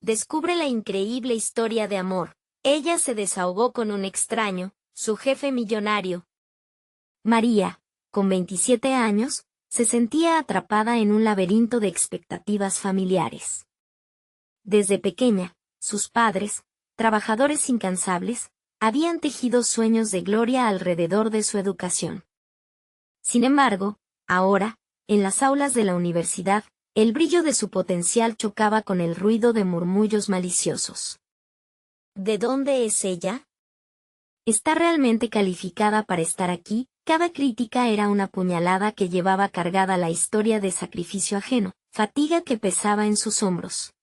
descubre la increíble historia de amor. Ella se desahogó con un extraño, su jefe millonario. María, con 27 años, se sentía atrapada en un laberinto de expectativas familiares. Desde pequeña, sus padres, trabajadores incansables, habían tejido sueños de gloria alrededor de su educación. Sin embargo, ahora, en las aulas de la universidad, el brillo de su potencial chocaba con el ruido de murmullos maliciosos. ¿De dónde es ella? ¿Está realmente calificada para estar aquí? Cada crítica era una puñalada que llevaba cargada la historia de sacrificio ajeno, fatiga que pesaba en sus hombros.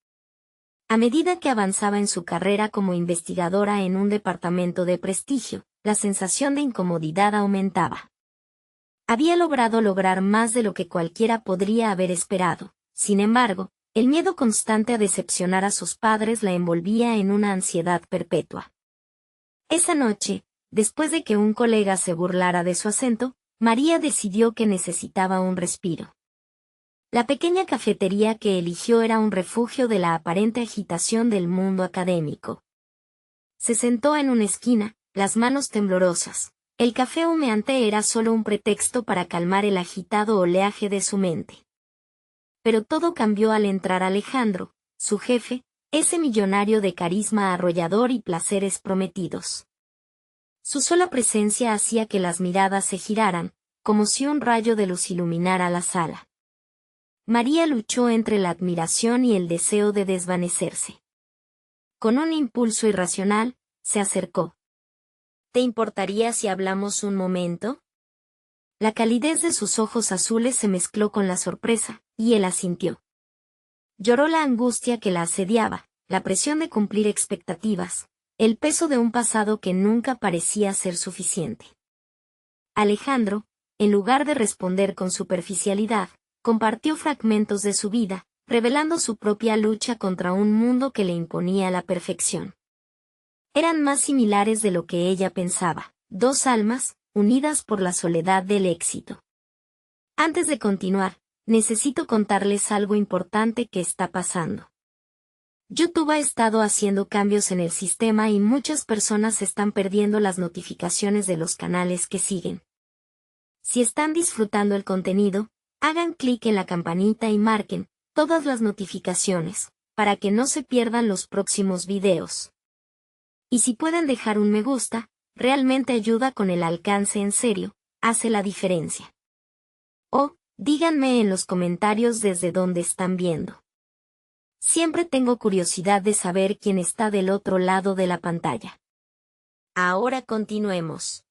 A medida que avanzaba en su carrera como investigadora en un departamento de prestigio, la sensación de incomodidad aumentaba. Había lograr más de lo que cualquiera podría haber esperado. Sin embargo, el miedo constante a decepcionar a sus padres la envolvía en una ansiedad perpetua. Esa noche, después de que un colega se burlara de su acento, María decidió que necesitaba un respiro. La pequeña cafetería que eligió era un refugio de la aparente agitación del mundo académico. Se sentó en una esquina, las manos temblorosas. El café humeante era solo un pretexto para calmar el agitado oleaje de su mente. Pero todo cambió al entrar Alejandro, su jefe, ese millonario de carisma arrollador y placeres prometidos. Su sola presencia hacía que las miradas se giraran, como si un rayo de luz iluminara la sala. María luchó entre la admiración y el deseo de desvanecerse. Con un impulso irracional, se acercó. ¿Te importaría si hablamos un momento? La calidez de sus ojos azules se mezcló con la sorpresa, y él asintió. Lloró la angustia que la asediaba, la presión de cumplir expectativas, el peso de un pasado que nunca parecía ser suficiente. Alejandro, en lugar de responder con superficialidad, compartió fragmentos de su vida, revelando su propia lucha contra un mundo que le imponía la perfección. Eran más similares de lo que ella pensaba, dos almas, unidas por la soledad del éxito. Antes de continuar, necesito contarles algo importante que está pasando. YouTube ha estado haciendo cambios en el sistema y muchas personas están perdiendo las notificaciones de los canales que siguen. Si están disfrutando el contenido, hagan clic en la campanita y marquen todas las notificaciones, para que no se pierdan los próximos videos. Y si pueden dejar un me gusta, realmente ayuda con el alcance en serio, hace la diferencia. O, díganme en los comentarios desde dónde están viendo. Siempre tengo curiosidad de saber quién está del otro lado de la pantalla. Ahora continuemos.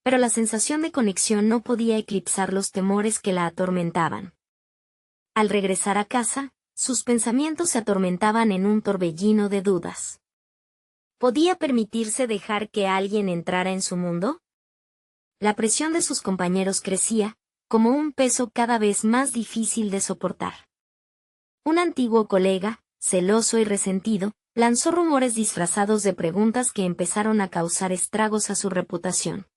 Pero la sensación de conexión no podía eclipsar los temores que la atormentaban. Al regresar a casa, sus pensamientos se atormentaban en un torbellino de dudas. ¿Podía permitirse dejar que alguien entrara en su mundo? La presión de sus compañeros crecía, como un peso cada vez más difícil de soportar. Un antiguo colega, celoso y resentido, lanzó rumores disfrazados de preguntas que empezaron a causar estragos a su reputación.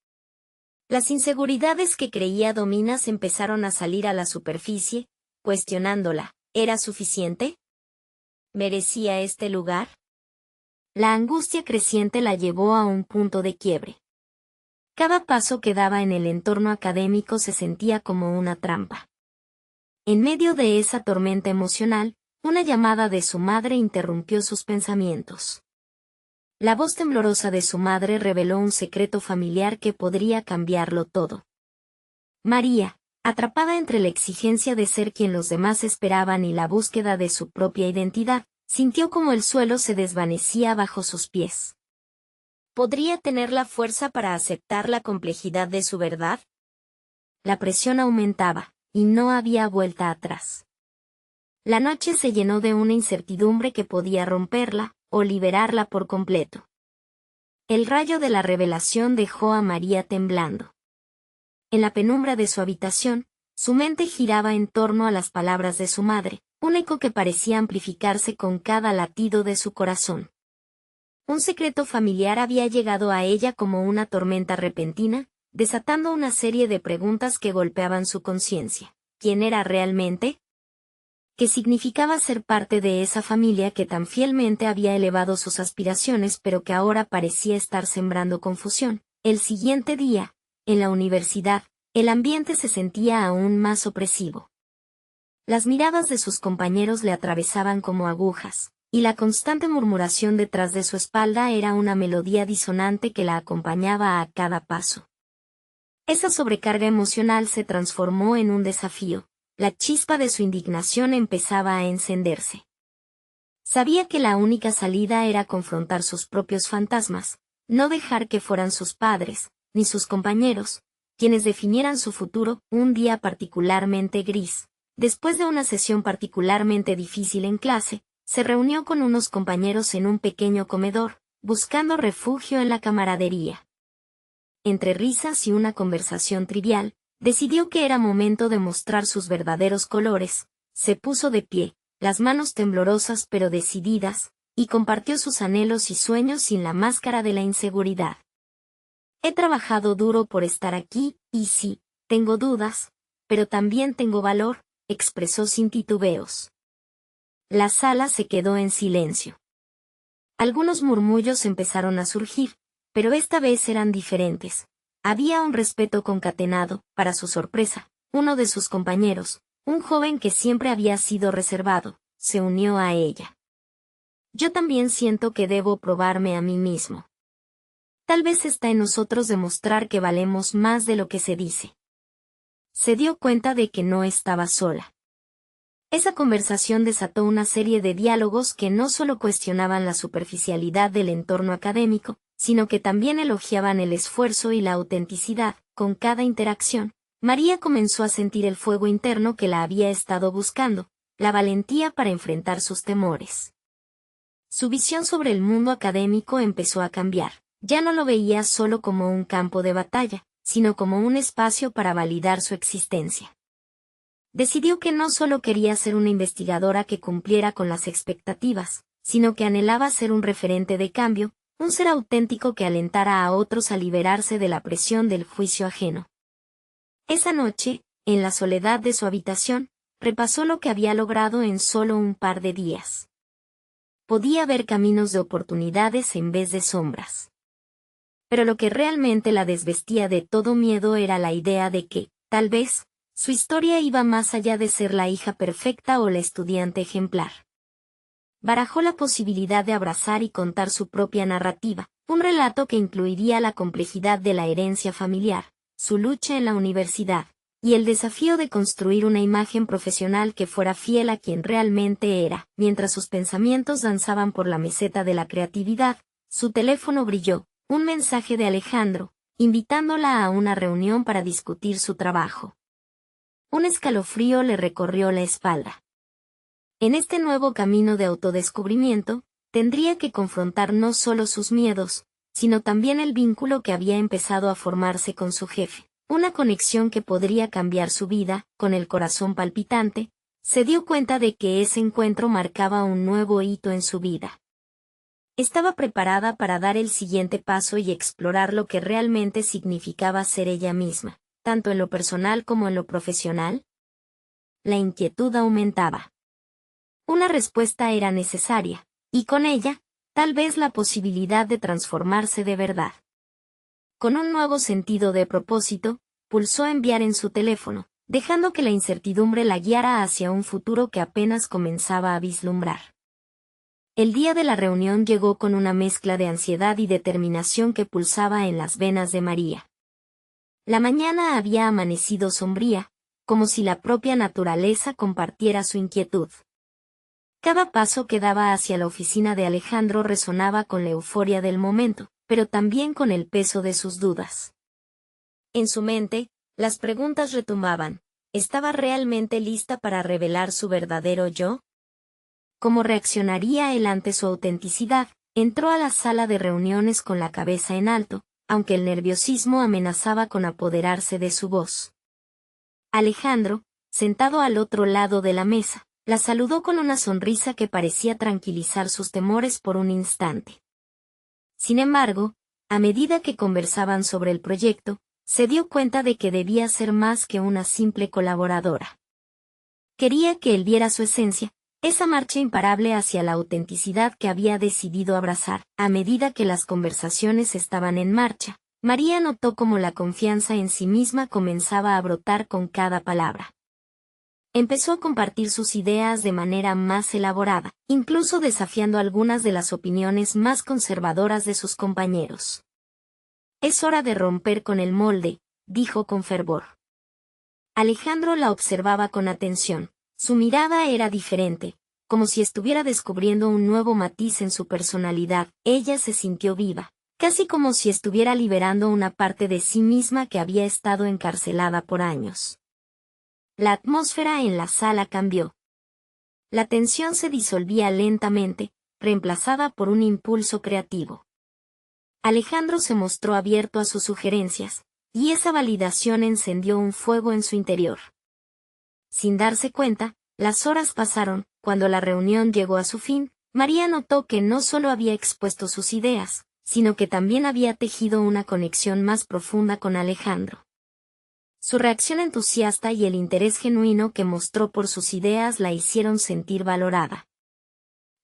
Las inseguridades que creía dominas empezaron a salir a la superficie, cuestionándola. ¿Era suficiente? ¿Merecía este lugar? La angustia creciente la llevó a un punto de quiebre. Cada paso que daba en el entorno académico se sentía como una trampa. En medio de esa tormenta emocional, una llamada de su madre interrumpió sus pensamientos. La voz temblorosa de su madre reveló un secreto familiar que podría cambiarlo todo. María, atrapada entre la exigencia de ser quien los demás esperaban y la búsqueda de su propia identidad, sintió como el suelo se desvanecía bajo sus pies. ¿Podría tener la fuerza para aceptar la complejidad de su verdad? La presión aumentaba, y no había vuelta atrás. La noche se llenó de una incertidumbre que podía romperla, o liberarla por completo. El rayo de la revelación dejó a María temblando. En la penumbra de su habitación, su mente giraba en torno a las palabras de su madre, un eco que parecía amplificarse con cada latido de su corazón. Un secreto familiar había llegado a ella como una tormenta repentina, desatando una serie de preguntas que golpeaban su conciencia. ¿Quién era realmente? que significaba ser parte de esa familia que tan fielmente había elevado sus aspiraciones pero que ahora parecía estar sembrando confusión. El siguiente día, en la universidad, el ambiente se sentía aún más opresivo. Las miradas de sus compañeros le atravesaban como agujas, y la constante murmuración detrás de su espalda era una melodía disonante que la acompañaba a cada paso. Esa sobrecarga emocional se transformó en un desafío. La chispa de su indignación empezaba a encenderse. Sabía que la única salida era confrontar sus propios fantasmas, no dejar que fueran sus padres, ni sus compañeros, quienes definieran su futuro. Un día particularmente gris, después de una sesión particularmente difícil en clase, se reunió con unos compañeros en un pequeño comedor, buscando refugio en la camaradería. Entre risas y una conversación trivial, decidió que era momento de mostrar sus verdaderos colores. Se puso de pie, las manos temblorosas pero decididas, y compartió sus anhelos y sueños sin la máscara de la inseguridad. He trabajado duro por estar aquí, y sí, tengo dudas, pero también tengo valor, expresó sin titubeos. La sala se quedó en silencio. Algunos murmullos empezaron a surgir, pero esta vez eran diferentes. Había un respeto concatenado. Para su sorpresa, uno de sus compañeros, un joven que siempre había sido reservado, se unió a ella. Yo también siento que debo probarme a mí mismo. Tal vez está en nosotros demostrar que valemos más de lo que se dice. Se dio cuenta de que no estaba sola. Esa conversación desató una serie de diálogos que no solo cuestionaban la superficialidad del entorno académico, sino que también elogiaban el esfuerzo y la autenticidad. Con cada interacción, María comenzó a sentir el fuego interno que la había estado buscando, la valentía para enfrentar sus temores. Su visión sobre el mundo académico empezó a cambiar. Ya no lo veía solo como un campo de batalla, sino como un espacio para validar su existencia. Decidió que no solo quería ser una investigadora que cumpliera con las expectativas, sino que anhelaba ser un referente de cambio, un ser auténtico que alentara a otros a liberarse de la presión del juicio ajeno. Esa noche, en la soledad de su habitación, repasó lo que había logrado en solo un par de días. Podía ver caminos de oportunidades en vez de sombras. Pero lo que realmente la desvestía de todo miedo era la idea de que, tal vez, su historia iba más allá de ser la hija perfecta o la estudiante ejemplar. Barajó la posibilidad de abrazar y contar su propia narrativa, un relato que incluiría la complejidad de la herencia familiar, su lucha en la universidad, y el desafío de construir una imagen profesional que fuera fiel a quien realmente era. Mientras sus pensamientos danzaban por la meseta de la creatividad, su teléfono brilló, un mensaje de Alejandro, invitándola a una reunión para discutir su trabajo. Un escalofrío le recorrió la espalda. En este nuevo camino de autodescubrimiento, tendría que confrontar no solo sus miedos, sino también el vínculo que había empezado a formarse con su jefe. Una conexión que podría cambiar su vida. Con el corazón palpitante, se dio cuenta de que ese encuentro marcaba un nuevo hito en su vida. Estaba preparada para dar el siguiente paso y explorar lo que realmente significaba ser ella misma, tanto en lo personal como en lo profesional. La inquietud aumentaba. Una respuesta era necesaria, y con ella, tal vez la posibilidad de transformarse de verdad. Con un nuevo sentido de propósito, pulsó enviar en su teléfono, dejando que la incertidumbre la guiara hacia un futuro que apenas comenzaba a vislumbrar. El día de la reunión llegó con una mezcla de ansiedad y determinación que pulsaba en las venas de María. La mañana había amanecido sombría, como si la propia naturaleza compartiera su inquietud. Cada paso que daba hacia la oficina de Alejandro resonaba con la euforia del momento, pero también con el peso de sus dudas. En su mente, las preguntas retumbaban. ¿Estaba realmente lista para revelar su verdadero yo? ¿Cómo reaccionaría él ante su autenticidad? Entró a la sala de reuniones con la cabeza en alto, aunque el nerviosismo amenazaba con apoderarse de su voz. Alejandro, sentado al otro lado de la mesa, la saludó con una sonrisa que parecía tranquilizar sus temores por un instante. Sin embargo, a medida que conversaban sobre el proyecto, se dio cuenta de que debía ser más que una simple colaboradora. Quería que él viera su esencia, esa marcha imparable hacia la autenticidad que había decidido abrazar. A medida que las conversaciones estaban en marcha, María notó cómo la confianza en sí misma comenzaba a brotar con cada palabra. Empezó a compartir sus ideas de manera más elaborada, incluso desafiando algunas de las opiniones más conservadoras de sus compañeros. «Es hora de romper con el molde», dijo con fervor. Alejandro la observaba con atención. Su mirada era diferente, como si estuviera descubriendo un nuevo matiz en su personalidad. Ella se sintió viva, casi como si estuviera liberando una parte de sí misma que había estado encarcelada por años. La atmósfera en la sala cambió. La tensión se disolvía lentamente, reemplazada por un impulso creativo. Alejandro se mostró abierto a sus sugerencias, y esa validación encendió un fuego en su interior. Sin darse cuenta, las horas pasaron. Cuando la reunión llegó a su fin, María notó que no solo había expuesto sus ideas, sino que también había tejido una conexión más profunda con Alejandro. Su reacción entusiasta y el interés genuino que mostró por sus ideas la hicieron sentir valorada.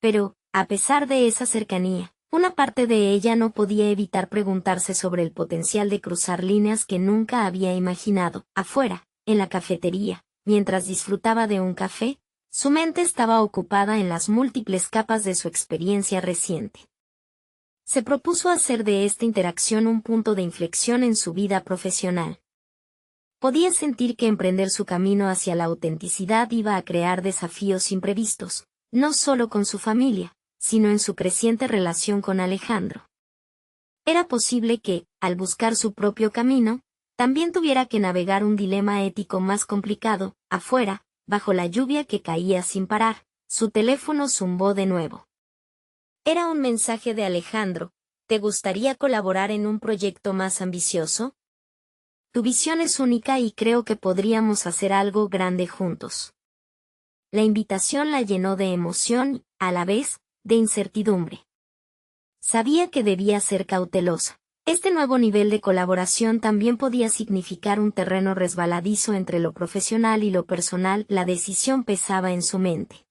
Pero, a pesar de esa cercanía, una parte de ella no podía evitar preguntarse sobre el potencial de cruzar líneas que nunca había imaginado. Afuera, en la cafetería, mientras disfrutaba de un café, su mente estaba ocupada en las múltiples capas de su experiencia reciente. Se propuso hacer de esta interacción un punto de inflexión en su vida profesional. Podía sentir que emprender su camino hacia la autenticidad iba a crear desafíos imprevistos, no solo con su familia, sino en su creciente relación con Alejandro. Era posible que, al buscar su propio camino, también tuviera que navegar un dilema ético más complicado. Afuera, bajo la lluvia que caía sin parar, su teléfono zumbó de nuevo. Era un mensaje de Alejandro. ¿Te gustaría colaborar en un proyecto más ambicioso? Tu visión es única y creo que podríamos hacer algo grande juntos. La invitación la llenó de emoción y, a la vez, de incertidumbre. Sabía que debía ser cautelosa. Este nuevo nivel de colaboración también podía significar un terreno resbaladizo entre lo profesional y lo personal. La decisión pesaba en su mente.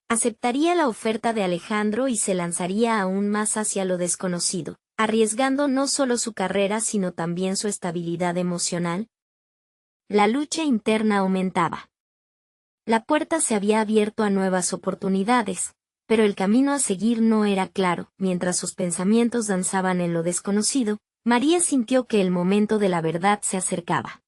Aceptaría la oferta de Alejandro y se lanzaría aún más hacia lo desconocido, arriesgando no solo su carrera sino también su estabilidad emocional. La lucha interna aumentaba. La puerta se había abierto a nuevas oportunidades, pero el camino a seguir no era claro. Mientras sus pensamientos danzaban en lo desconocido, María sintió que el momento de la verdad se acercaba.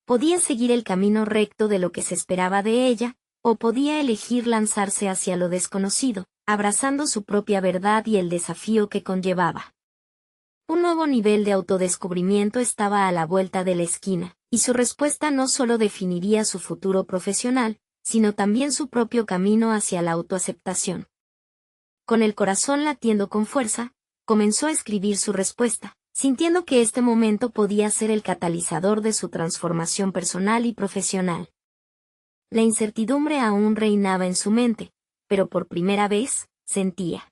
Podía seguir el camino recto de lo que se esperaba de ella, o podía elegir lanzarse hacia lo desconocido, abrazando su propia verdad y el desafío que conllevaba. Un nuevo nivel de autodescubrimiento estaba a la vuelta de la esquina, y su respuesta no solo definiría su futuro profesional, sino también su propio camino hacia la autoaceptación. Con el corazón latiendo con fuerza, comenzó a escribir su respuesta, sintiendo que este momento podía ser el catalizador de su transformación personal y profesional. La incertidumbre aún reinaba en su mente, pero por primera vez, sentía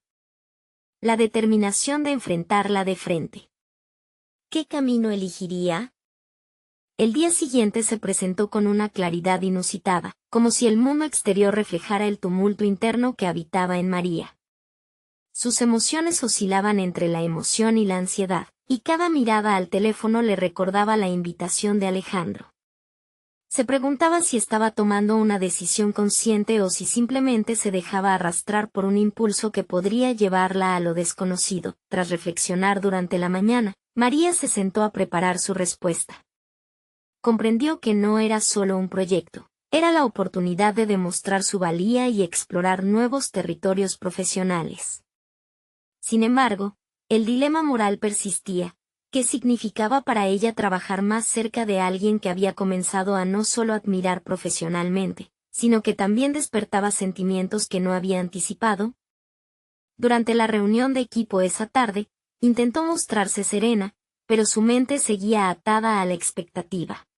la determinación de enfrentarla de frente. ¿Qué camino elegiría? El día siguiente se presentó con una claridad inusitada, como si el mundo exterior reflejara el tumulto interno que habitaba en María. Sus emociones oscilaban entre la emoción y la ansiedad, y cada mirada al teléfono le recordaba la invitación de Alejandro. Se preguntaba si estaba tomando una decisión consciente o si simplemente se dejaba arrastrar por un impulso que podría llevarla a lo desconocido. Tras reflexionar durante la mañana, María se sentó a preparar su respuesta. Comprendió que no era solo un proyecto, era la oportunidad de demostrar su valía y explorar nuevos territorios profesionales. Sin embargo, el dilema moral persistía. ¿Qué significaba para ella trabajar más cerca de alguien que había comenzado a no solo admirar profesionalmente, sino que también despertaba sentimientos que no había anticipado? Durante la reunión de equipo esa tarde, intentó mostrarse serena, pero su mente seguía atada a la expectativa.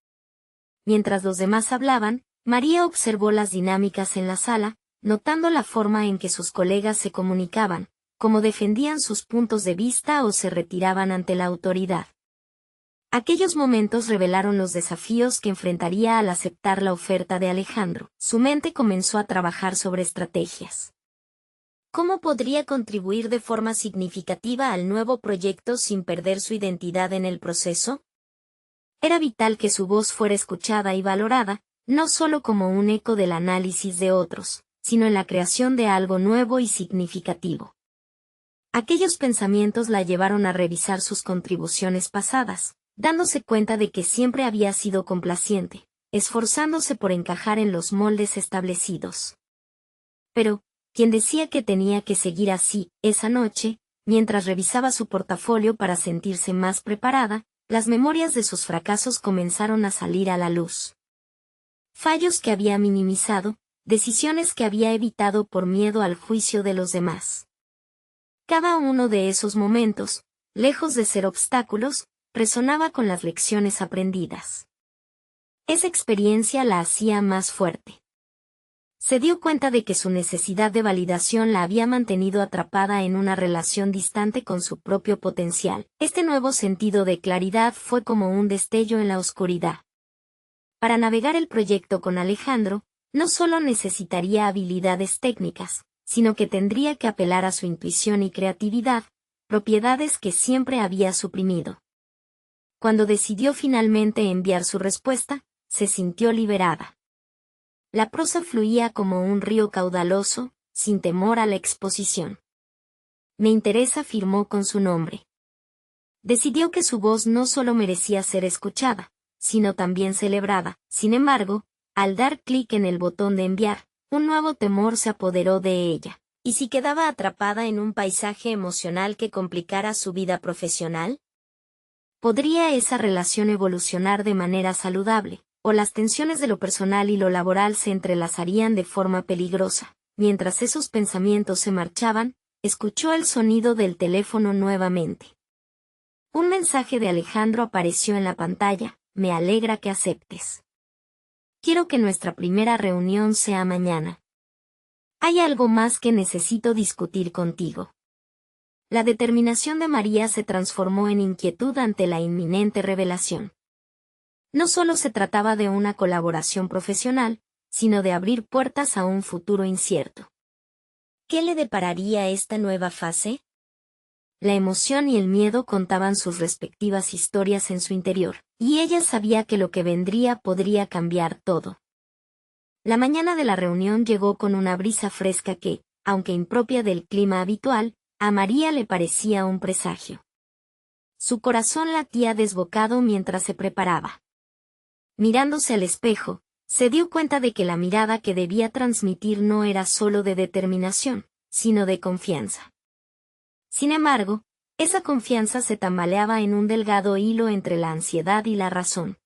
Mientras los demás hablaban, María observó las dinámicas en la sala, notando la forma en que sus colegas se comunicaban, cómo defendían sus puntos de vista o se retiraban ante la autoridad. Aquellos momentos revelaron los desafíos que enfrentaría al aceptar la oferta de Alejandro. Su mente comenzó a trabajar sobre estrategias. ¿Cómo podría contribuir de forma significativa al nuevo proyecto sin perder su identidad en el proceso? Era vital que su voz fuera escuchada y valorada, no solo como un eco del análisis de otros, sino en la creación de algo nuevo y significativo. Aquellos pensamientos la llevaron a revisar sus contribuciones pasadas, dándose cuenta de que siempre había sido complaciente, esforzándose por encajar en los moldes establecidos. Pero, quien decía que tenía que seguir así, esa noche, mientras revisaba su portafolio para sentirse más preparada, las memorias de sus fracasos comenzaron a salir a la luz. Fallos que había minimizado, decisiones que había evitado por miedo al juicio de los demás. Cada uno de esos momentos, lejos de ser obstáculos, resonaba con las lecciones aprendidas. Esa experiencia la hacía más fuerte. Se dio cuenta de que su necesidad de validación la había mantenido atrapada en una relación distante con su propio potencial. Este nuevo sentido de claridad fue como un destello en la oscuridad. Para navegar el proyecto con Alejandro, no solo necesitaría habilidades técnicas, sino que tendría que apelar a su intuición y creatividad, propiedades que siempre había suprimido. Cuando decidió finalmente enviar su respuesta, se sintió liberada. La prosa fluía como un río caudaloso, sin temor a la exposición. Me interesa, firmó con su nombre. Decidió que su voz no solo merecía ser escuchada, sino también celebrada. Sin embargo, al dar clic en el botón de enviar, un nuevo temor se apoderó de ella. ¿Y si quedaba atrapada en un paisaje emocional que complicara su vida profesional? ¿Podría esa relación evolucionar de manera saludable, o las tensiones de lo personal y lo laboral se entrelazarían de forma peligrosa? Mientras esos pensamientos se marchaban, escuchó el sonido del teléfono nuevamente. Un mensaje de Alejandro apareció en la pantalla: me alegra que aceptes. Quiero que nuestra primera reunión sea mañana. Hay algo más que necesito discutir contigo. La determinación de María se transformó en inquietud ante la inminente revelación. No solo se trataba de una colaboración profesional, sino de abrir puertas a un futuro incierto. ¿Qué le depararía esta nueva fase? La emoción y el miedo contaban sus respectivas historias en su interior, y ella sabía que lo que vendría podría cambiar todo. La mañana de la reunión llegó con una brisa fresca que, aunque impropia del clima habitual, a María le parecía un presagio. Su corazón latía desbocado mientras se preparaba. Mirándose al espejo, se dio cuenta de que la mirada que debía transmitir no era solo de determinación, sino de confianza. Sin embargo, esa confianza se tambaleaba en un delgado hilo entre la ansiedad y la razón.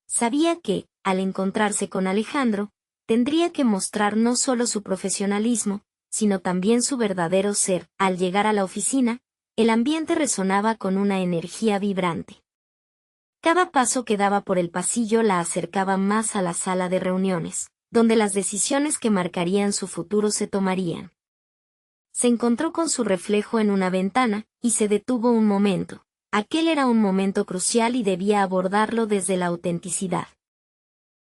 Sabía que, al encontrarse con Alejandro, tendría que mostrar no solo su profesionalismo, sino también su verdadero ser. Al llegar a la oficina, el ambiente resonaba con una energía vibrante. Cada paso que daba por el pasillo la acercaba más a la sala de reuniones, donde las decisiones que marcarían su futuro se tomarían. Se encontró con su reflejo en una ventana, y se detuvo un momento. Aquel era un momento crucial y debía abordarlo desde la autenticidad.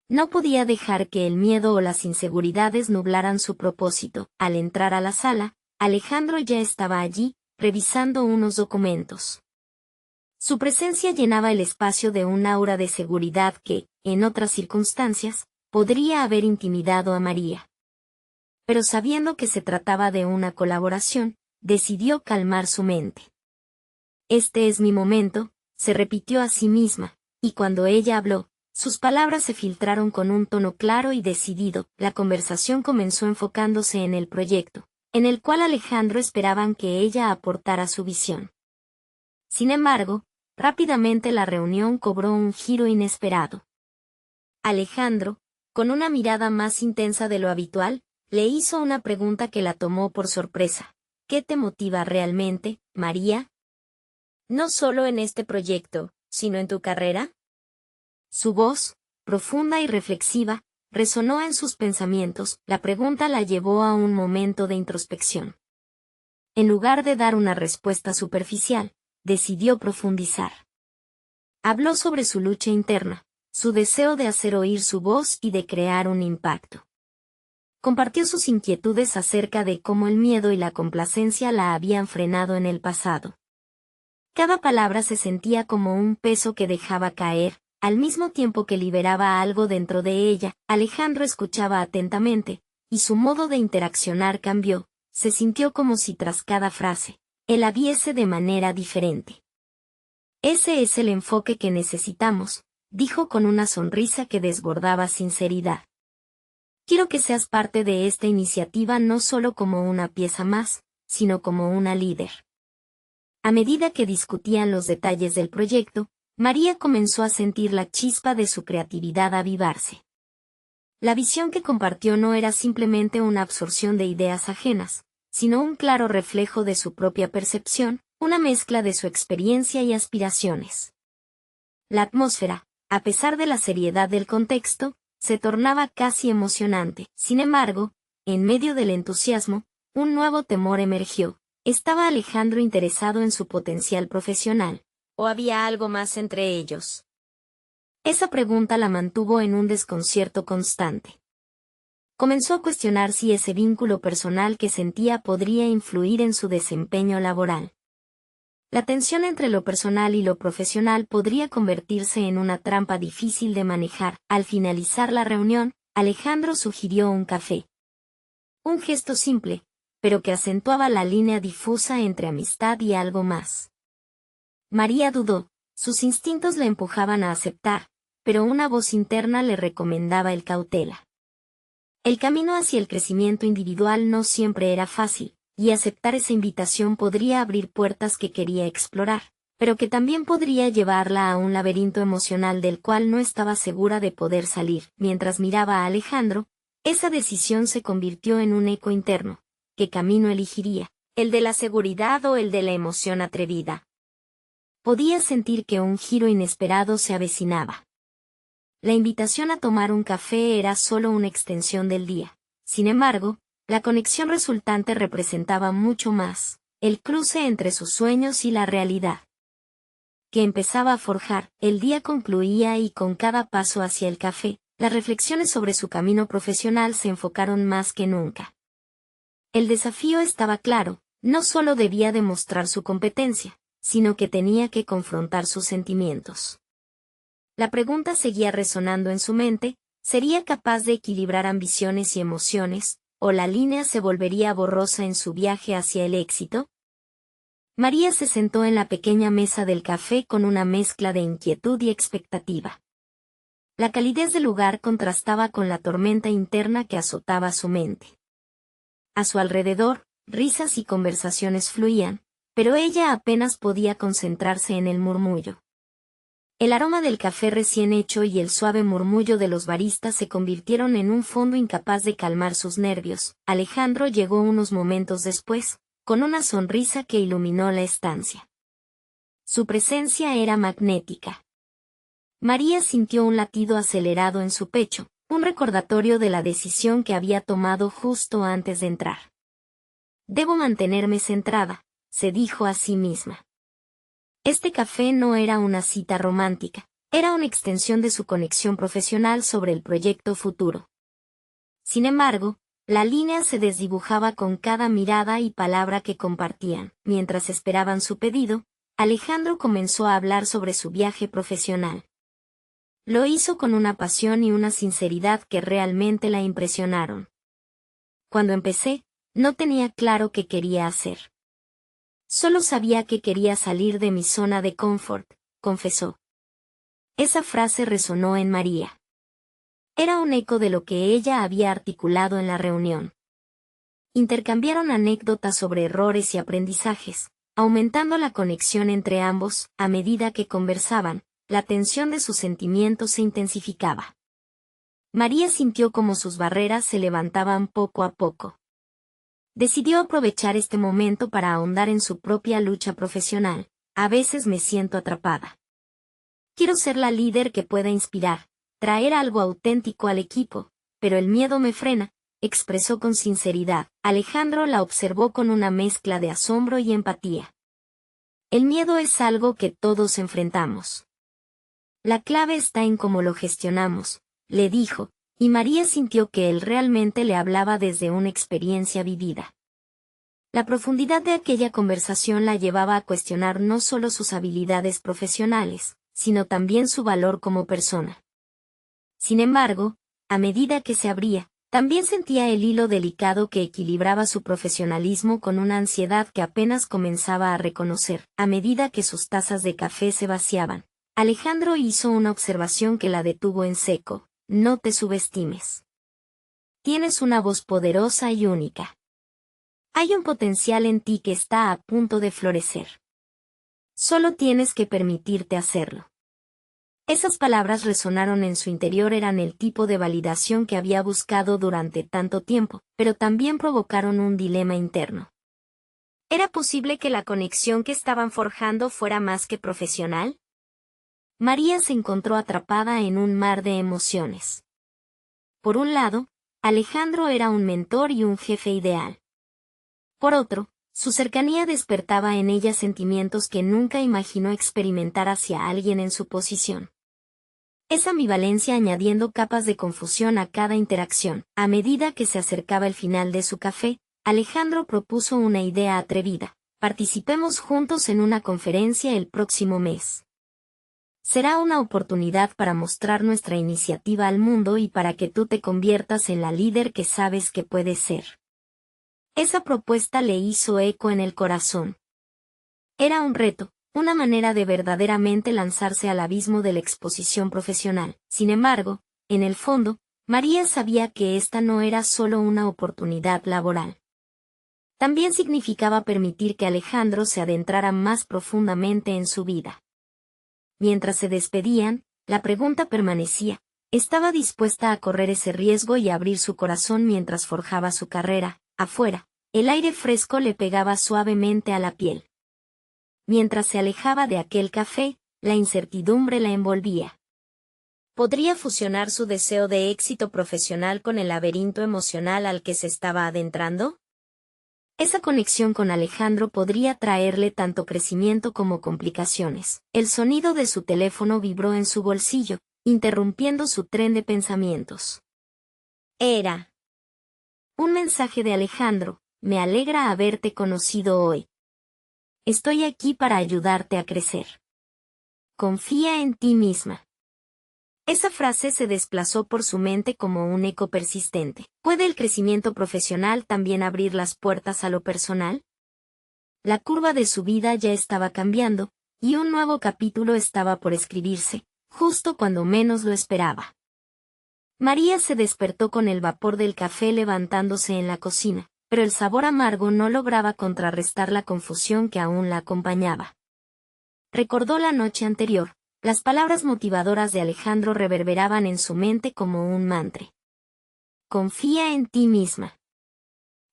No podía dejar que el miedo o las inseguridades nublaran su propósito. Al entrar a la sala, Alejandro ya estaba allí, revisando unos documentos. Su presencia llenaba el espacio de un aura de seguridad que, en otras circunstancias, podría haber intimidado a María. Pero sabiendo que se trataba de una colaboración, decidió calmar su mente. Este es mi momento, se repitió a sí misma, y cuando ella habló, sus palabras se filtraron con un tono claro y decidido. La conversación comenzó enfocándose en el proyecto, en el cual Alejandro esperaban que ella aportara su visión. Sin embargo, rápidamente la reunión cobró un giro inesperado. Alejandro, con una mirada más intensa de lo habitual, le hizo una pregunta que la tomó por sorpresa. ¿Qué te motiva realmente, María? No solo en este proyecto, sino en tu carrera. Su voz, profunda y reflexiva, resonó en sus pensamientos. La pregunta la llevó a un momento de introspección. En lugar de dar una respuesta superficial, decidió profundizar. Habló sobre su lucha interna, su deseo de hacer oír su voz y de crear un impacto. Compartió sus inquietudes acerca de cómo el miedo y la complacencia la habían frenado en el pasado. Cada palabra se sentía como un peso que dejaba caer, al mismo tiempo que liberaba algo dentro de ella. Alejandro escuchaba atentamente, y su modo de interaccionar cambió. Se sintió como si tras cada frase, él la viese de manera diferente. Ese es el enfoque que necesitamos, dijo con una sonrisa que desbordaba sinceridad. Quiero que seas parte de esta iniciativa no solo como una pieza más, sino como una líder. A medida que discutían los detalles del proyecto, María comenzó a sentir la chispa de su creatividad avivarse. La visión que compartió no era simplemente una absorción de ideas ajenas, sino un claro reflejo de su propia percepción, una mezcla de su experiencia y aspiraciones. La atmósfera, a pesar de la seriedad del contexto, se tornaba casi emocionante. Sin embargo, en medio del entusiasmo, un nuevo temor emergió. ¿Estaba Alejandro interesado en su potencial profesional? ¿O había algo más entre ellos? Esa pregunta la mantuvo en un desconcierto constante. Comenzó a cuestionar si ese vínculo personal que sentía podría influir en su desempeño laboral. La tensión entre lo personal y lo profesional podría convertirse en una trampa difícil de manejar. Al finalizar la reunión, Alejandro sugirió un café. Un gesto simple, pero que acentuaba la línea difusa entre amistad y algo más. María dudó, sus instintos la empujaban a aceptar, pero una voz interna le recomendaba el cautela. El camino hacia el crecimiento individual no siempre era fácil, y aceptar esa invitación podría abrir puertas que quería explorar, pero que también podría llevarla a un laberinto emocional del cual no estaba segura de poder salir. Mientras miraba a Alejandro, esa decisión se convirtió en un eco interno. ¿Qué camino elegiría? ¿El de la seguridad o el de la emoción atrevida? Podía sentir que un giro inesperado se avecinaba. La invitación a tomar un café era solo una extensión del día. Sin embargo, la conexión resultante representaba mucho más, el cruce entre sus sueños y la realidad. Que empezaba a forjar, el día concluía y con cada paso hacia el café, las reflexiones sobre su camino profesional se enfocaron más que nunca. El desafío estaba claro, no solo debía demostrar su competencia, sino que tenía que confrontar sus sentimientos. La pregunta seguía resonando en su mente, ¿sería capaz de equilibrar ambiciones y emociones, o la línea se volvería borrosa en su viaje hacia el éxito? María se sentó en la pequeña mesa del café con una mezcla de inquietud y expectativa. La calidez del lugar contrastaba con la tormenta interna que azotaba su mente. A su alrededor, risas y conversaciones fluían, pero ella apenas podía concentrarse en el murmullo. El aroma del café recién hecho y el suave murmullo de los baristas se convirtieron en un fondo incapaz de calmar sus nervios. Alejandro llegó unos momentos después, con una sonrisa que iluminó la estancia. Su presencia era magnética. María sintió un latido acelerado en su pecho, un recordatorio de la decisión que había tomado justo antes de entrar. Debo mantenerme centrada, se dijo a sí misma. Este café no era una cita romántica, era una extensión de su conexión profesional sobre el proyecto futuro. Sin embargo, la línea se desdibujaba con cada mirada y palabra que compartían. Mientras esperaban su pedido, Alejandro comenzó a hablar sobre su viaje profesional. Lo hizo con una pasión y una sinceridad que realmente la impresionaron. Cuando empecé, no tenía claro qué quería hacer. Solo sabía que quería salir de mi zona de confort, confesó. Esa frase resonó en María. Era un eco de lo que ella había articulado en la reunión. Intercambiaron anécdotas sobre errores y aprendizajes, aumentando la conexión entre ambos. A medida que conversaban, la tensión de sus sentimientos se intensificaba. María sintió como sus barreras se levantaban poco a poco. Decidió aprovechar este momento para ahondar en su propia lucha profesional. A veces me siento atrapada. Quiero ser la líder que pueda inspirar, traer algo auténtico al equipo, pero el miedo me frena, expresó con sinceridad. Alejandro la observó con una mezcla de asombro y empatía. El miedo es algo que todos enfrentamos. La clave está en cómo lo gestionamos, le dijo, y María sintió que él realmente le hablaba desde una experiencia vivida. La profundidad de aquella conversación la llevaba a cuestionar no solo sus habilidades profesionales, sino también su valor como persona. Sin embargo, a medida que se abría, también sentía el hilo delicado que equilibraba su profesionalismo con una ansiedad que apenas comenzaba a reconocer. A medida que sus tazas de café se vaciaban, Alejandro hizo una observación que la detuvo en seco: no te subestimes. Tienes una voz poderosa y única. Hay un potencial en ti que está a punto de florecer. Solo tienes que permitirte hacerlo. Esas palabras resonaron en su interior, eran el tipo de validación que había buscado durante tanto tiempo, pero también provocaron un dilema interno. ¿Era posible que la conexión que estaban forjando fuera más que profesional? María se encontró atrapada en un mar de emociones. Por un lado, Alejandro era un mentor y un jefe ideal. Por otro, su cercanía despertaba en ella sentimientos que nunca imaginó experimentar hacia alguien en su posición. Esa ambivalencia añadiendo capas de confusión a cada interacción. A medida que se acercaba el final de su café, Alejandro propuso una idea atrevida: participemos juntos en una conferencia el próximo mes. Será una oportunidad para mostrar nuestra iniciativa al mundo y para que tú te conviertas en la líder que sabes que puedes ser. Esa propuesta le hizo eco en el corazón. Era un reto, una manera de verdaderamente lanzarse al abismo de la exposición profesional. Sin embargo, en el fondo, María sabía que esta no era solo una oportunidad laboral. También significaba permitir que Alejandro se adentrara más profundamente en su vida. Mientras se despedían, la pregunta permanecía: ¿estaba dispuesta a correr ese riesgo y a abrir su corazón mientras forjaba su carrera? Afuera, el aire fresco le pegaba suavemente a la piel. Mientras se alejaba de aquel café, la incertidumbre la envolvía. ¿Podría fusionar su deseo de éxito profesional con el laberinto emocional al que se estaba adentrando? Esa conexión con Alejandro podría traerle tanto crecimiento como complicaciones. El sonido de su teléfono vibró en su bolsillo, interrumpiendo su tren de pensamientos. Era un mensaje de Alejandro: me alegra haberte conocido hoy. Estoy aquí para ayudarte a crecer. Confía en ti misma. Esa frase se desplazó por su mente como un eco persistente. ¿Puede el crecimiento profesional también abrir las puertas a lo personal? La curva de su vida ya estaba cambiando, y un nuevo capítulo estaba por escribirse, justo cuando menos lo esperaba. María se despertó con el vapor del café levantándose en la cocina, pero el sabor amargo no lograba contrarrestar la confusión que aún la acompañaba. Recordó la noche anterior. Las palabras motivadoras de Alejandro reverberaban en su mente como un mantra. Confía en ti misma.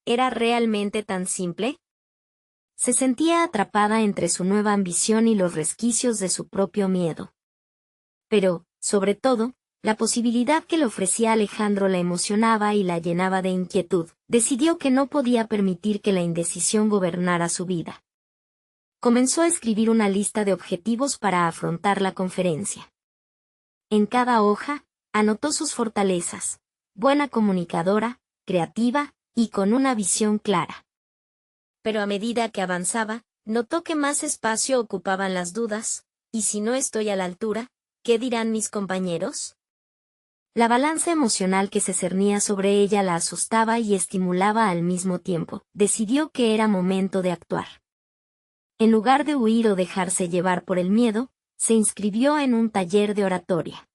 ¿Era realmente tan simple? Se sentía atrapada entre su nueva ambición y los resquicios de su propio miedo. Pero, sobre todo, la posibilidad que le ofrecía Alejandro la emocionaba y la llenaba de inquietud. Decidió que no podía permitir que la indecisión gobernara su vida. Comenzó a escribir una lista de objetivos para afrontar la conferencia. En cada hoja, anotó sus fortalezas: buena comunicadora, creativa, y con una visión clara. Pero a medida que avanzaba, notó que más espacio ocupaban las dudas: ¿y si no estoy a la altura? ¿Qué dirán mis compañeros? La balanza emocional que se cernía sobre ella la asustaba y estimulaba al mismo tiempo. Decidió que era momento de actuar. En lugar de huir o dejarse llevar por el miedo, se inscribió en un taller de oratoria.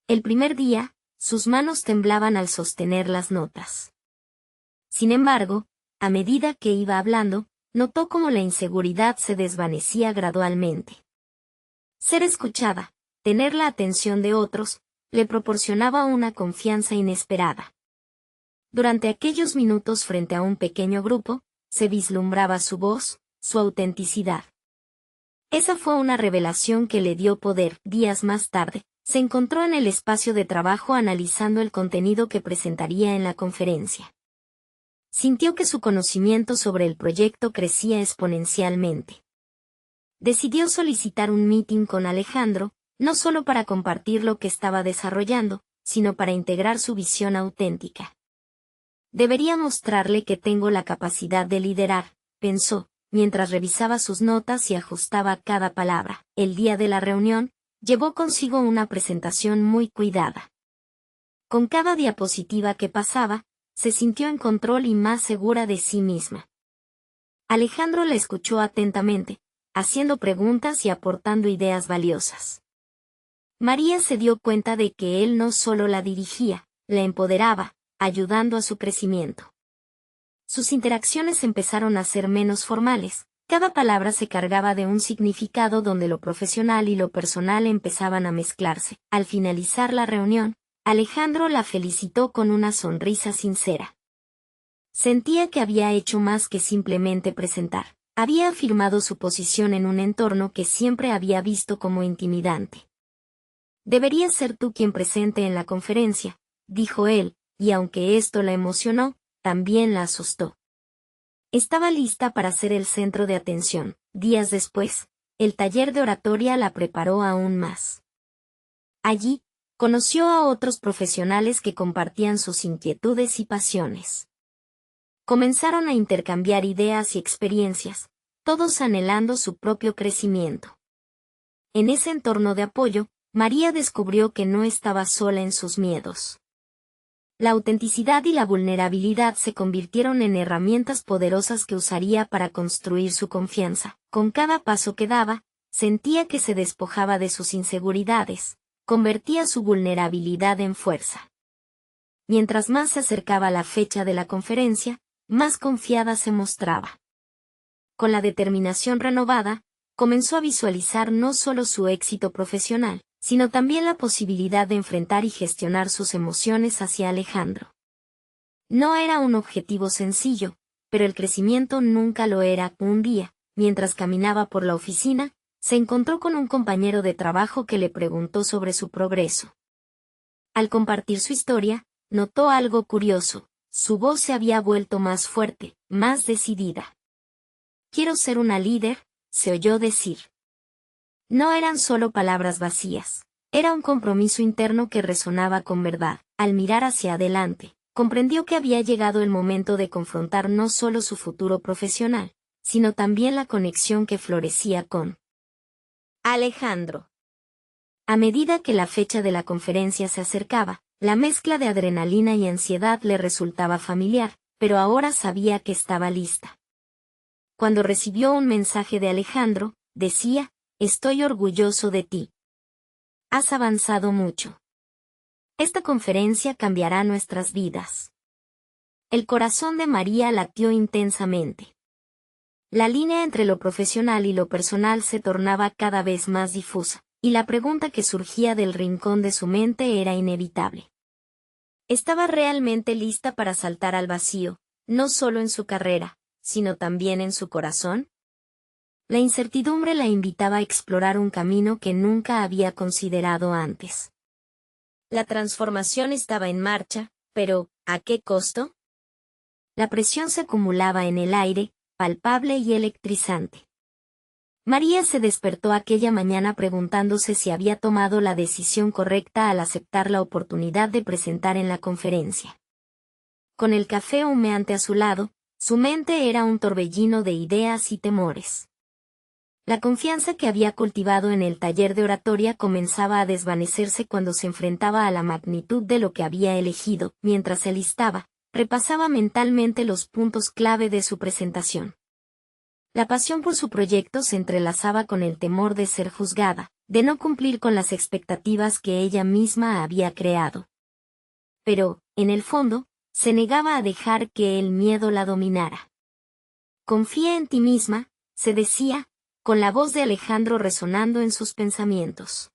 El primer día, sus manos temblaban al sostener las notas. Sin embargo, a medida que iba hablando, notó cómo la inseguridad se desvanecía gradualmente. Ser escuchada, tener la atención de otros, le proporcionaba una confianza inesperada. Durante aquellos minutos frente a un pequeño grupo, se vislumbraba su voz, su autenticidad. Esa fue una revelación que le dio poder. Días más tarde, se encontró en el espacio de trabajo analizando el contenido que presentaría en la conferencia. Sintió que su conocimiento sobre el proyecto crecía exponencialmente. Decidió solicitar un meeting con Alejandro, no solo para compartir lo que estaba desarrollando, sino para integrar su visión auténtica. Debería mostrarle que tengo la capacidad de liderar, pensó, mientras revisaba sus notas y ajustaba cada palabra. El día de la reunión, llevó consigo una presentación muy cuidada. Con cada diapositiva que pasaba, se sintió en control y más segura de sí misma. Alejandro la escuchó atentamente, haciendo preguntas y aportando ideas valiosas. María se dio cuenta de que él no solo la dirigía, la empoderaba, ayudando a su crecimiento. Sus interacciones empezaron a ser menos formales, cada palabra se cargaba de un significado donde lo profesional y lo personal empezaban a mezclarse. Al finalizar la reunión, Alejandro la felicitó con una sonrisa sincera. Sentía que había hecho más que simplemente presentar. Había afirmado su posición en un entorno que siempre había visto como intimidante. Deberías ser tú quien presente en la conferencia, dijo él, y aunque esto la emocionó, también la asustó. Estaba lista para ser el centro de atención. Días después, el taller de oratoria la preparó aún más. Allí, conoció a otros profesionales que compartían sus inquietudes y pasiones. Comenzaron a intercambiar ideas y experiencias, todos anhelando su propio crecimiento. En ese entorno de apoyo, María descubrió que no estaba sola en sus miedos. La autenticidad y la vulnerabilidad se convirtieron en herramientas poderosas que usaría para construir su confianza. Con cada paso que daba, sentía que se despojaba de sus inseguridades, convertía su vulnerabilidad en fuerza. Mientras más se acercaba la fecha de la conferencia, más confiada se mostraba. Con la determinación renovada, comenzó a visualizar no solo su éxito profesional, sino también la posibilidad de enfrentar y gestionar sus emociones hacia Alejandro. No era un objetivo sencillo, pero el crecimiento nunca lo era. Un día, mientras caminaba por la oficina, se encontró con un compañero de trabajo que le preguntó sobre su progreso. Al compartir su historia, notó algo curioso, su voz se había vuelto más fuerte, más decidida. «Quiero ser una líder», se oyó decir. No eran solo palabras vacías, era un compromiso interno que resonaba con verdad. Al mirar hacia adelante, comprendió que había llegado el momento de confrontar no solo su futuro profesional, sino también la conexión que florecía con Alejandro. A medida que la fecha de la conferencia se acercaba, la mezcla de adrenalina y ansiedad le resultaba familiar, pero ahora sabía que estaba lista. Cuando recibió un mensaje de Alejandro, decía: «Estoy orgulloso de ti. Has avanzado mucho. Esta conferencia cambiará nuestras vidas». El corazón de María latió intensamente. La línea entre lo profesional y lo personal se tornaba cada vez más difusa, y la pregunta que surgía del rincón de su mente era inevitable. ¿Estaba realmente lista para saltar al vacío, no solo en su carrera, sino también en su corazón? La incertidumbre la invitaba a explorar un camino que nunca había considerado antes. La transformación estaba en marcha, pero ¿a qué costo? La presión se acumulaba en el aire, palpable y electrizante. María se despertó aquella mañana preguntándose si había tomado la decisión correcta al aceptar la oportunidad de presentar en la conferencia. Con el café humeante a su lado, su mente era un torbellino de ideas y temores. La confianza que había cultivado en el taller de oratoria comenzaba a desvanecerse cuando se enfrentaba a la magnitud de lo que había elegido. Mientras se alistaba, repasaba mentalmente los puntos clave de su presentación. La pasión por su proyecto se entrelazaba con el temor de ser juzgada, de no cumplir con las expectativas que ella misma había creado. Pero, en el fondo, se negaba a dejar que el miedo la dominara. «Confía en ti misma», se decía, con la voz de Alejandro resonando en sus pensamientos.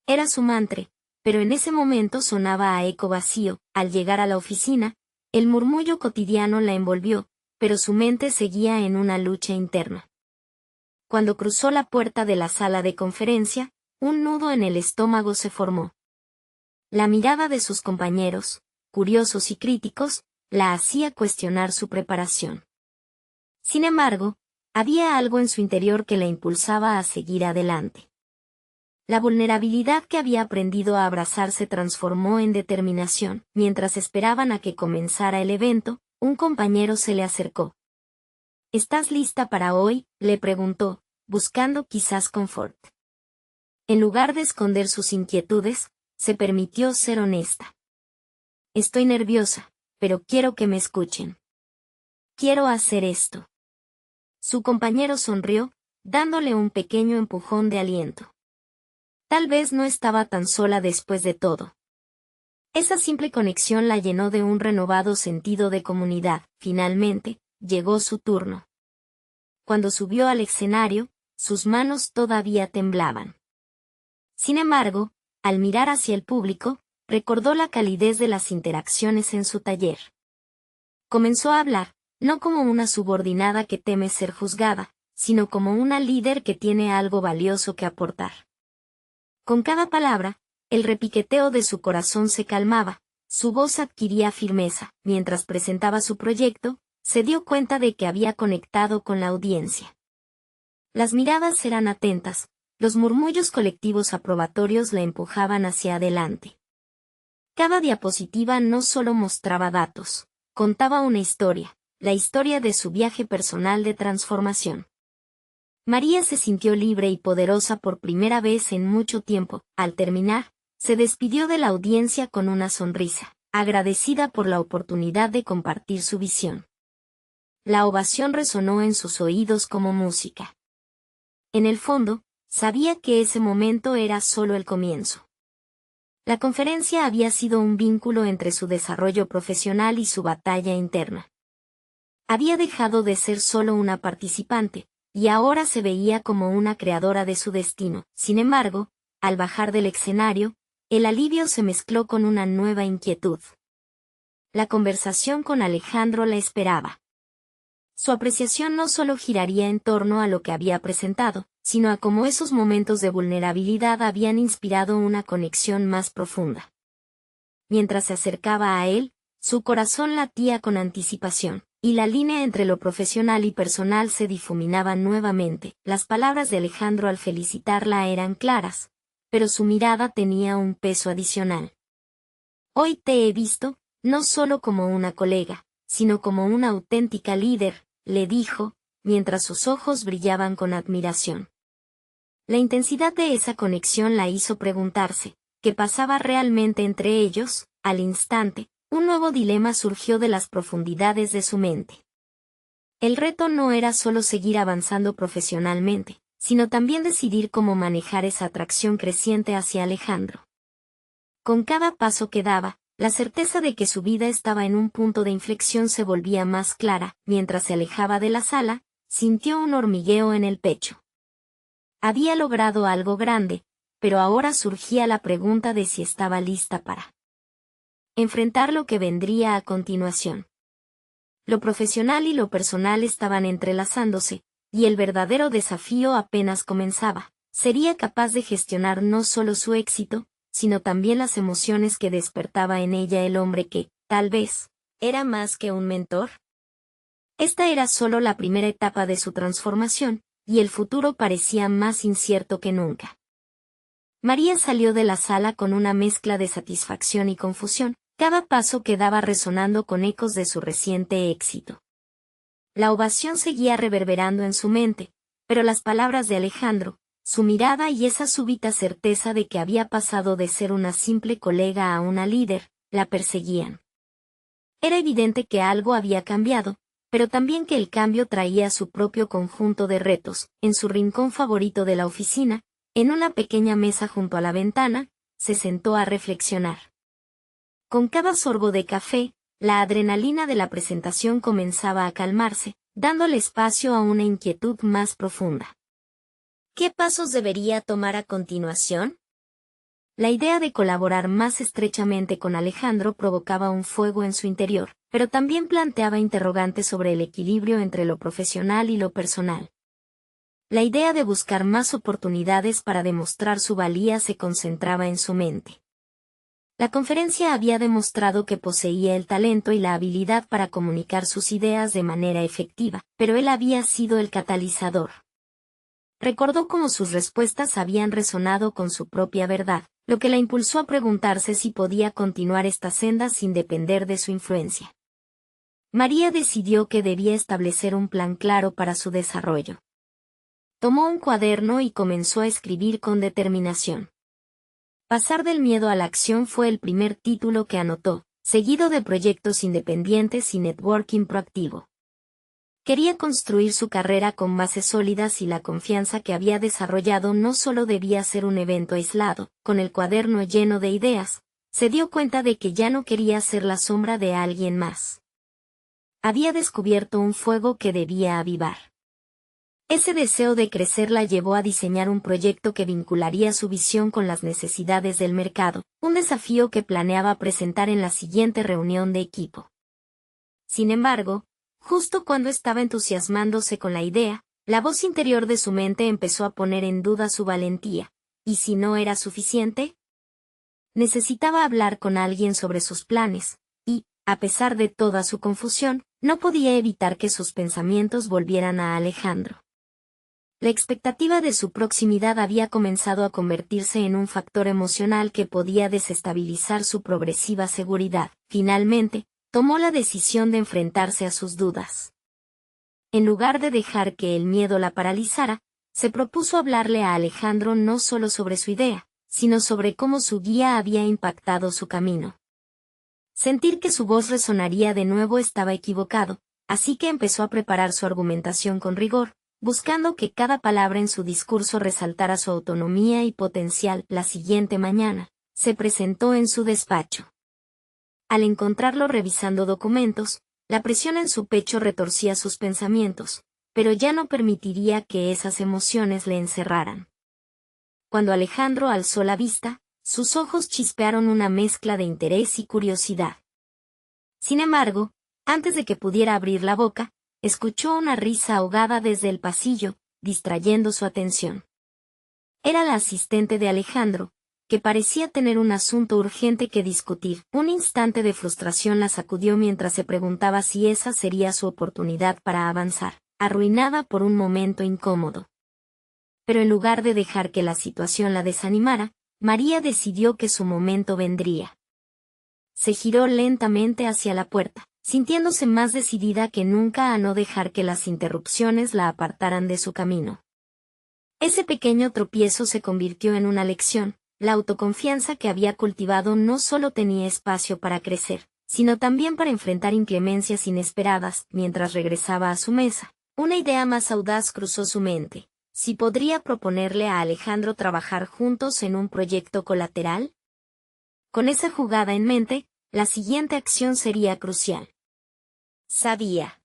Era su mantra, pero en ese momento sonaba a eco vacío. Al llegar a la oficina, el murmullo cotidiano la envolvió, pero su mente seguía en una lucha interna. Cuando cruzó la puerta de la sala de conferencia, un nudo en el estómago se formó. La mirada de sus compañeros, curiosos y críticos, la hacía cuestionar su preparación. Sin embargo, había algo en su interior que la impulsaba a seguir adelante. La vulnerabilidad que había aprendido a abrazar se transformó en determinación. Mientras esperaban a que comenzara el evento, un compañero se le acercó. ¿Estás lista para hoy?, le preguntó, buscando quizás confort. En lugar de esconder sus inquietudes, se permitió ser honesta. Estoy nerviosa, pero quiero que me escuchen. Quiero hacer esto. Su compañero sonrió, dándole un pequeño empujón de aliento. Tal vez no estaba tan sola después de todo. Esa simple conexión la llenó de un renovado sentido de comunidad. Finalmente, llegó su turno. Cuando subió al escenario, sus manos todavía temblaban. Sin embargo, al mirar hacia el público, recordó la calidez de las interacciones en su taller. Comenzó a hablar, no como una subordinada que teme ser juzgada, sino como una líder que tiene algo valioso que aportar. Con cada palabra, el repiqueteo de su corazón se calmaba, su voz adquiría firmeza. Mientras presentaba su proyecto, se dio cuenta de que había conectado con la audiencia. Las miradas eran atentas, los murmullos colectivos aprobatorios la empujaban hacia adelante. Cada diapositiva no solo mostraba datos, contaba una historia, la historia de su viaje personal de transformación. María se sintió libre y poderosa por primera vez en mucho tiempo. Al terminar, se despidió de la audiencia con una sonrisa, agradecida por la oportunidad de compartir su visión. La ovación resonó en sus oídos como música. En el fondo, sabía que ese momento era solo el comienzo. La conferencia había sido un vínculo entre su desarrollo profesional y su batalla interna. Había dejado de ser solo una participante, y ahora se veía como una creadora de su destino. Sin embargo, al bajar del escenario, el alivio se mezcló con una nueva inquietud. La conversación con Alejandro la esperaba. Su apreciación no solo giraría en torno a lo que había presentado, sino a cómo esos momentos de vulnerabilidad habían inspirado una conexión más profunda. Mientras se acercaba a él, su corazón latía con anticipación, y la línea entre lo profesional y personal se difuminaba nuevamente. Las palabras de Alejandro al felicitarla eran claras, pero su mirada tenía un peso adicional. Hoy te he visto, no solo como una colega, sino como una auténtica líder, le dijo, mientras sus ojos brillaban con admiración. La intensidad de esa conexión la hizo preguntarse, ¿qué pasaba realmente entre ellos? Al instante, un nuevo dilema surgió de las profundidades de su mente. El reto no era solo seguir avanzando profesionalmente, sino también decidir cómo manejar esa atracción creciente hacia Alejandro. Con cada paso que daba, la certeza de que su vida estaba en un punto de inflexión se volvía más clara. Mientras se alejaba de la sala, sintió un hormigueo en el pecho. Había logrado algo grande, pero ahora surgía la pregunta de si estaba lista para enfrentar lo que vendría a continuación. Lo profesional y lo personal estaban entrelazándose, y el verdadero desafío apenas comenzaba. Sería capaz de gestionar no solo su éxito, sino también las emociones que despertaba en ella el hombre que, tal vez, era más que un mentor. Esta era solo la primera etapa de su transformación, y el futuro parecía más incierto que nunca. María salió de la sala con una mezcla de satisfacción y confusión, cada paso que daba resonando con ecos de su reciente éxito. La ovación seguía reverberando en su mente, pero las palabras de Alejandro, su mirada y esa súbita certeza de que había pasado de ser una simple colega a una líder, la perseguían. Era evidente que algo había cambiado, pero también que el cambio traía su propio conjunto de retos. En su rincón favorito de la oficina, en una pequeña mesa junto a la ventana, se sentó a reflexionar. Con cada sorbo de café, la adrenalina de la presentación comenzaba a calmarse, dándole espacio a una inquietud más profunda. ¿Qué pasos debería tomar a continuación? La idea de colaborar más estrechamente con Alejandro provocaba un fuego en su interior, pero también planteaba interrogantes sobre el equilibrio entre lo profesional y lo personal. La idea de buscar más oportunidades para demostrar su valía se concentraba en su mente. La conferencia había demostrado que poseía el talento y la habilidad para comunicar sus ideas de manera efectiva, pero él había sido el catalizador. Recordó cómo sus respuestas habían resonado con su propia verdad, lo que la impulsó a preguntarse si podía continuar esta senda sin depender de su influencia. María decidió que debía establecer un plan claro para su desarrollo. Tomó un cuaderno y comenzó a escribir con determinación. Pasar del miedo a la acción fue el primer título que anotó, seguido de proyectos independientes y networking proactivo. Quería construir su carrera con bases sólidas y la confianza que había desarrollado no solo debía ser un evento aislado. Con el cuaderno lleno de ideas, se dio cuenta de que ya no quería ser la sombra de alguien más. Había descubierto un fuego que debía avivar. Ese deseo de crecer la llevó a diseñar un proyecto que vincularía su visión con las necesidades del mercado, un desafío que planeaba presentar en la siguiente reunión de equipo. Sin embargo, justo cuando estaba entusiasmándose con la idea, la voz interior de su mente empezó a poner en duda su valentía. ¿Y si no era suficiente? Necesitaba hablar con alguien sobre sus planes, y, a pesar de toda su confusión, no podía evitar que sus pensamientos volvieran a Alejandro. La expectativa de su proximidad había comenzado a convertirse en un factor emocional que podía desestabilizar su progresiva seguridad. Finalmente, tomó la decisión de enfrentarse a sus dudas. En lugar de dejar que el miedo la paralizara, se propuso hablarle a Alejandro no solo sobre su idea, sino sobre cómo su guía había impactado su camino. Sentir que su voz resonaría de nuevo estaba equivocado, así que empezó a preparar su argumentación con rigor, buscando que cada palabra en su discurso resaltara su autonomía y potencial. La siguiente mañana, se presentó en su despacho. Al encontrarlo revisando documentos, la presión en su pecho retorcía sus pensamientos, pero ya no permitiría que esas emociones le encerraran. Cuando Alejandro alzó la vista, sus ojos chispearon una mezcla de interés y curiosidad. Sin embargo, antes de que pudiera abrir la boca, escuchó una risa ahogada desde el pasillo, distrayendo su atención. Era la asistente de Alejandro, que parecía tener un asunto urgente que discutir. Un instante de frustración la sacudió mientras se preguntaba si esa sería su oportunidad para avanzar, arruinada por un momento incómodo. Pero en lugar de dejar que la situación la desanimara, María decidió que su momento vendría. Se giró lentamente hacia la puerta, sintiéndose más decidida que nunca a no dejar que las interrupciones la apartaran de su camino. Ese pequeño tropiezo se convirtió en una lección. La autoconfianza que había cultivado no solo tenía espacio para crecer, sino también para enfrentar inclemencias inesperadas. Mientras regresaba a su mesa, una idea más audaz cruzó su mente. ¿Si podría proponerle a Alejandro trabajar juntos en un proyecto colateral? Con esa jugada en mente, la siguiente acción sería crucial. Sabía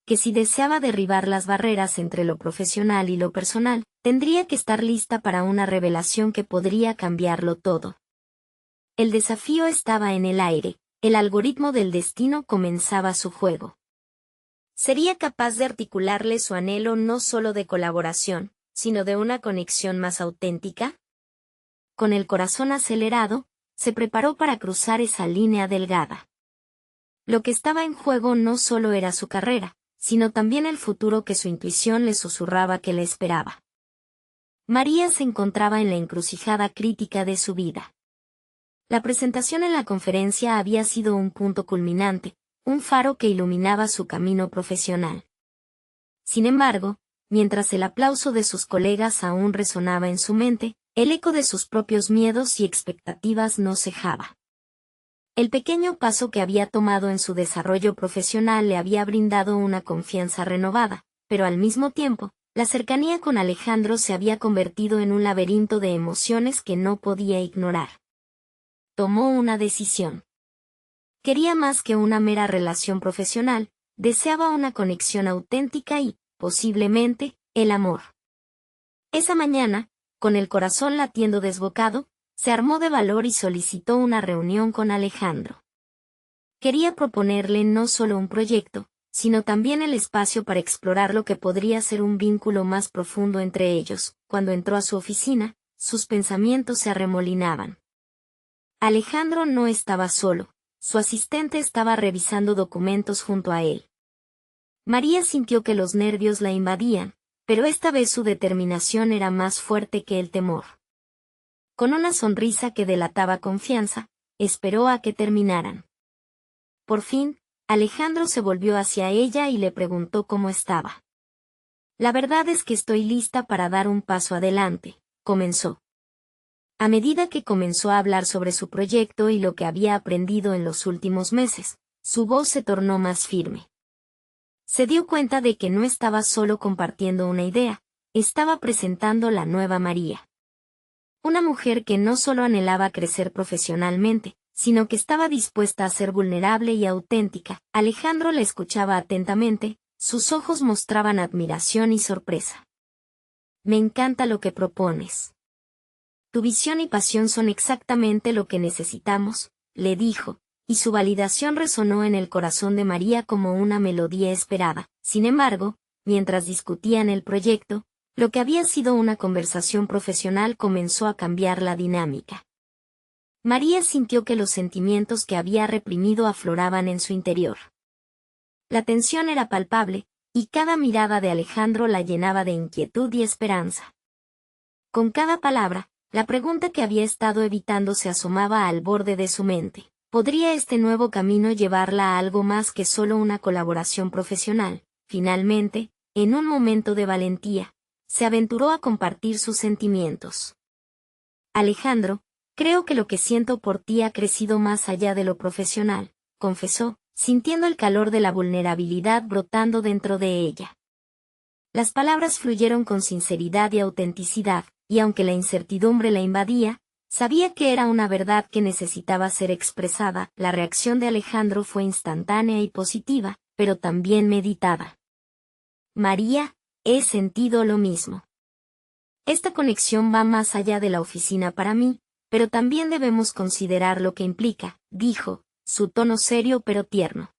que si deseaba derribar las barreras entre lo profesional y lo personal, tendría que estar lista para una revelación que podría cambiarlo todo. El desafío estaba en el aire, el algoritmo del destino comenzaba su juego. ¿Sería capaz de articularle su anhelo no solo de colaboración, sino de una conexión más auténtica? Con el corazón acelerado, se preparó para cruzar esa línea delgada. Lo que estaba en juego no solo era su carrera, sino también el futuro que su intuición le susurraba que le esperaba. María se encontraba en la encrucijada crítica de su vida. La presentación en la conferencia había sido un punto culminante, un faro que iluminaba su camino profesional. Sin embargo, mientras el aplauso de sus colegas aún resonaba en su mente, el eco de sus propios miedos y expectativas no cejaba. El pequeño paso que había tomado en su desarrollo profesional le había brindado una confianza renovada, pero al mismo tiempo, la cercanía con Alejandro se había convertido en un laberinto de emociones que no podía ignorar. Tomó una decisión. Quería más que una mera relación profesional, deseaba una conexión auténtica y, posiblemente, el amor. Esa mañana, con el corazón latiendo desbocado, se armó de valor y solicitó una reunión con Alejandro. Quería proponerle no solo un proyecto, sino también el espacio para explorar lo que podría ser un vínculo más profundo entre ellos. Cuando entró a su oficina, sus pensamientos se arremolinaban. Alejandro no estaba solo, su asistente estaba revisando documentos junto a él. María sintió que los nervios la invadían, pero esta vez su determinación era más fuerte que el temor. Con una sonrisa que delataba confianza, esperó a que terminaran. Por fin, Alejandro se volvió hacia ella y le preguntó cómo estaba. La verdad es que estoy lista para dar un paso adelante, comenzó. A medida que comenzó a hablar sobre su proyecto y lo que había aprendido en los últimos meses, su voz se tornó más firme. Se dio cuenta de que no estaba solo compartiendo una idea, estaba presentando la nueva María. Una mujer que no solo anhelaba crecer profesionalmente, sino que estaba dispuesta a ser vulnerable y auténtica. Alejandro la escuchaba atentamente, sus ojos mostraban admiración y sorpresa. Me encanta lo que propones. Tu visión y pasión son exactamente lo que necesitamos, le dijo, y su validación resonó en el corazón de María como una melodía esperada. Sin embargo, mientras discutían el proyecto, lo que había sido una conversación profesional comenzó a cambiar la dinámica. María sintió que los sentimientos que había reprimido afloraban en su interior. La tensión era palpable, y cada mirada de Alejandro la llenaba de inquietud y esperanza. Con cada palabra, la pregunta que había estado evitando se asomaba al borde de su mente. ¿Podría este nuevo camino llevarla a algo más que solo una colaboración profesional? Finalmente, en un momento de valentía, se aventuró a compartir sus sentimientos. Alejandro, creo que lo que siento por ti ha crecido más allá de lo profesional, confesó, sintiendo el calor de la vulnerabilidad brotando dentro de ella. Las palabras fluyeron con sinceridad y autenticidad, y aunque la incertidumbre la invadía, sabía que era una verdad que necesitaba ser expresada. La reacción de Alejandro fue instantánea y positiva, pero también meditada. María, he sentido lo mismo. Esta conexión va más allá de la oficina para mí, pero también debemos considerar lo que implica, dijo, su tono serio pero tierno.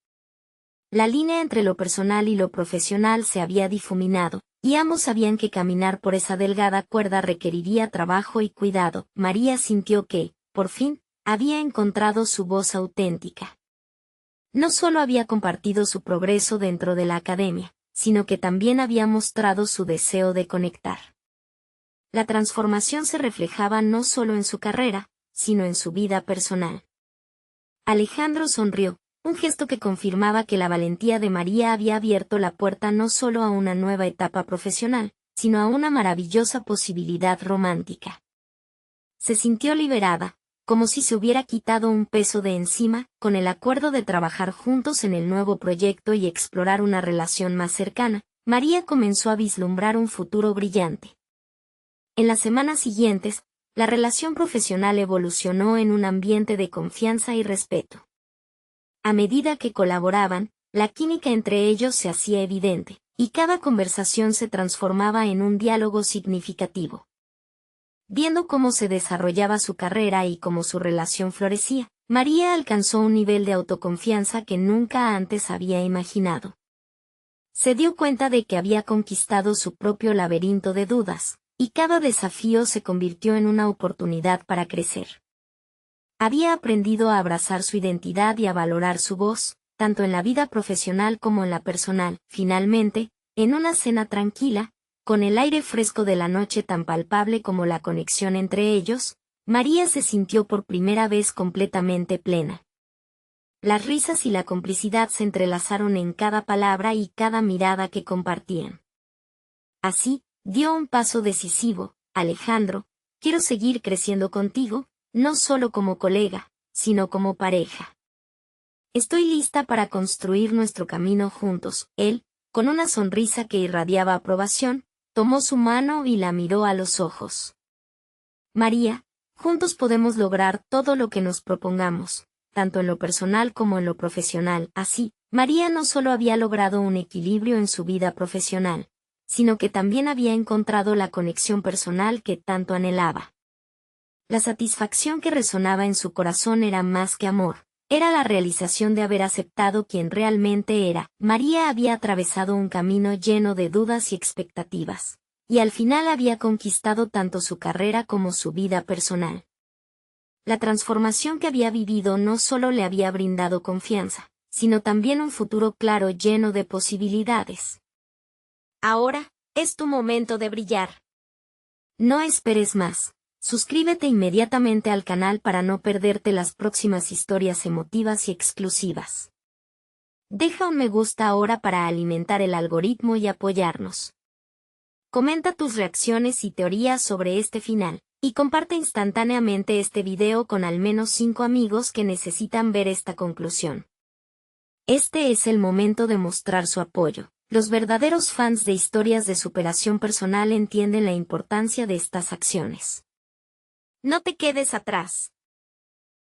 La línea entre lo personal y lo profesional se había difuminado, y ambos sabían que caminar por esa delgada cuerda requeriría trabajo y cuidado. María sintió que, por fin, había encontrado su voz auténtica. No solo había compartido su progreso dentro de la academia, sino que también había mostrado su deseo de conectar. La transformación se reflejaba no solo en su carrera, sino en su vida personal. Alejandro sonrió, un gesto que confirmaba que la valentía de María había abierto la puerta no solo a una nueva etapa profesional, sino a una maravillosa posibilidad romántica. Se sintió liberada, como si se hubiera quitado un peso de encima, con el acuerdo de trabajar juntos en el nuevo proyecto y explorar una relación más cercana. María comenzó a vislumbrar un futuro brillante. En las semanas siguientes, la relación profesional evolucionó en un ambiente de confianza y respeto. A medida que colaboraban, la química entre ellos se hacía evidente, y cada conversación se transformaba en un diálogo significativo. Viendo cómo se desarrollaba su carrera y cómo su relación florecía, María alcanzó un nivel de autoconfianza que nunca antes había imaginado. Se dio cuenta de que había conquistado su propio laberinto de dudas, y cada desafío se convirtió en una oportunidad para crecer. Había aprendido a abrazar su identidad y a valorar su voz, tanto en la vida profesional como en la personal. Finalmente, en una cena tranquila, con el aire fresco de la noche tan palpable como la conexión entre ellos, María se sintió por primera vez completamente plena. Las risas y la complicidad se entrelazaron en cada palabra y cada mirada que compartían. Así, dio un paso decisivo. Alejandro, quiero seguir creciendo contigo, no solo como colega, sino como pareja. Estoy lista para construir nuestro camino juntos. Él, con una sonrisa que irradiaba aprobación, tomó su mano y la miró a los ojos. María, juntos podemos lograr todo lo que nos propongamos, tanto en lo personal como en lo profesional. Así, María no solo había logrado un equilibrio en su vida profesional, sino que también había encontrado la conexión personal que tanto anhelaba. La satisfacción que resonaba en su corazón era más que amor, era la realización de haber aceptado quien realmente era. María había atravesado un camino lleno de dudas y expectativas, y al final había conquistado tanto su carrera como su vida personal. La transformación que había vivido no solo le había brindado confianza, sino también un futuro claro lleno de posibilidades. Ahora, Es tu momento de brillar. No esperes más. Suscríbete inmediatamente al canal para no perderte las próximas historias emotivas y exclusivas. Deja un me gusta ahora para alimentar el algoritmo y apoyarnos. Comenta tus reacciones y teorías sobre este final, y comparte instantáneamente este video con al menos 5 amigos que necesitan ver esta conclusión. Este es el momento de mostrar su apoyo. Los verdaderos fans de historias de superación personal entienden la importancia de estas acciones. No te quedes atrás.